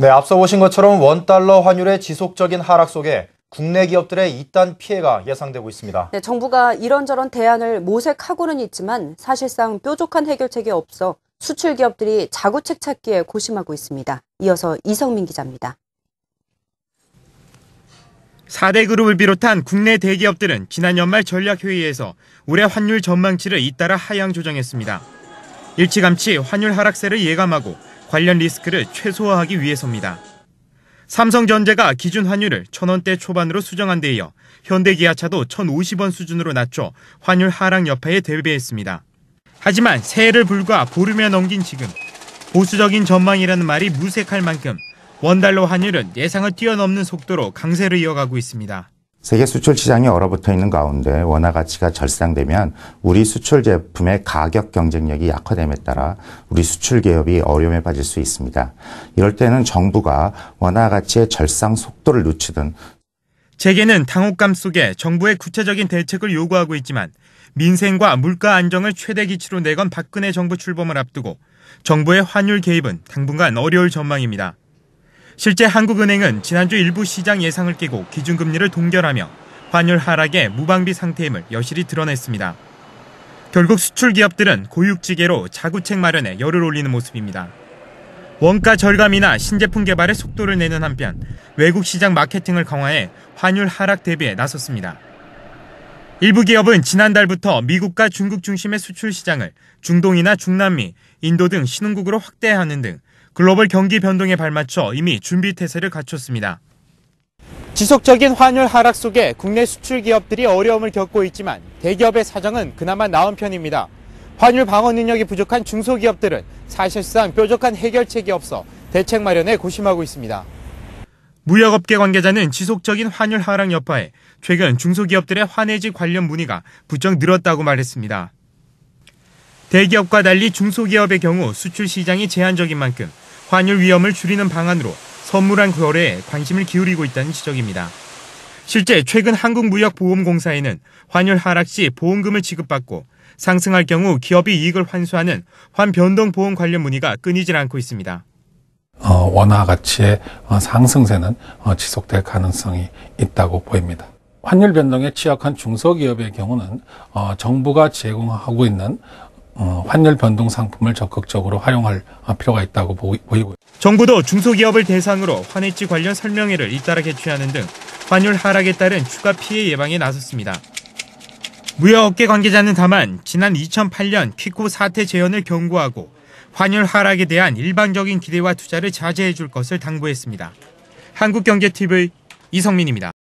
네, 앞서 보신 것처럼 원달러 환율의 지속적인 하락 속에 국내 기업들의 이단 피해가 예상되고 있습니다. 네, 정부가 이런저런 대안을 모색하고는 있지만 사실상 뾰족한 해결책이 없어 수출 기업들이 자구책 찾기에 고심하고 있습니다. 이어서 이성민 기자입니다. 4대 그룹을 비롯한 국내 대기업들은 지난 연말 전략회의에서 올해 환율 전망치를 잇따라 하향 조정했습니다. 일찌감치 환율 하락세를 예감하고 관련 리스크를 최소화하기 위해서입니다. 삼성전자가 기준 환율을 1,000원대 초반으로 수정한 데 이어 현대기아차도 1,050원 수준으로 낮춰 환율 하락 여파에 대비했습니다. 하지만 새해를 불과 보름여 넘긴 지금 보수적인 전망이라는 말이 무색할 만큼 원달러 환율은 예상을 뛰어넘는 속도로 강세를 이어가고 있습니다. 세계 수출 시장이 얼어붙어 있는 가운데 원화 가치가 절상되면 우리 수출 제품의 가격 경쟁력이 약화됨에 따라 우리 수출 기업이 어려움에 빠질 수 있습니다. 이럴 때는 정부가 원화 가치의 절상 속도를 늦추든 재계는 당혹감 속에 정부의 구체적인 대책을 요구하고 있지만 민생과 물가 안정을 최대 기치로 내건 박근혜 정부 출범을 앞두고 정부의 환율 개입은 당분간 어려울 전망입니다. 실제 한국은행은 지난주 일부 시장 예상을 깨고 기준금리를 동결하며 환율 하락의 무방비 상태임을 여실히 드러냈습니다. 결국 수출 기업들은 고육지계로 자구책 마련에 열을 올리는 모습입니다. 원가 절감이나 신제품 개발에 속도를 내는 한편 외국 시장 마케팅을 강화해 환율 하락 대비에 나섰습니다. 일부 기업은 지난달부터 미국과 중국 중심의 수출 시장을 중동이나 중남미, 인도 등 신흥국으로 확대하는 등 글로벌 경기 변동에 발맞춰 이미 준비 태세를 갖췄습니다. 지속적인 환율 하락 속에 국내 수출 기업들이 어려움을 겪고 있지만 대기업의 사정은 그나마 나은 편입니다. 환율 방어 능력이 부족한 중소기업들은 사실상 뾰족한 해결책이 없어 대책 마련에 고심하고 있습니다. 무역업계 관계자는 지속적인 환율 하락 여파에 최근 중소기업들의 환해지 관련 문의가 부쩍 늘었다고 말했습니다. 대기업과 달리 중소기업의 경우 수출 시장이 제한적인 만큼 환율 위험을 줄이는 방안으로 선물한 거래에 관심을 기울이고 있다는 지적입니다. 실제 최근 한국무역보험공사에는 환율 하락 시 보험금을 지급받고 상승할 경우 기업이 이익을 환수하는 환변동보험 관련 문의가 끊이질 않고 있습니다. 원화 가치의 상승세는 지속될 가능성이 있다고 보입니다. 환율 변동에 취약한 중소기업의 경우는 정부가 제공하고 있는 환율 변동 상품을 적극적으로 활용할 필요가 있다고 보이고요. 정부도 중소기업을 대상으로 환해지 관련 설명회를 잇따라 개최하는 등 환율 하락에 따른 추가 피해 예방에 나섰습니다. 무역업계 관계자는 다만 지난 2008년 퀵코 사태 재현을 경고하고 환율 하락에 대한 일방적인 기대와 투자를 자제해 줄 것을 당부했습니다. 한국경제TV 이성민입니다.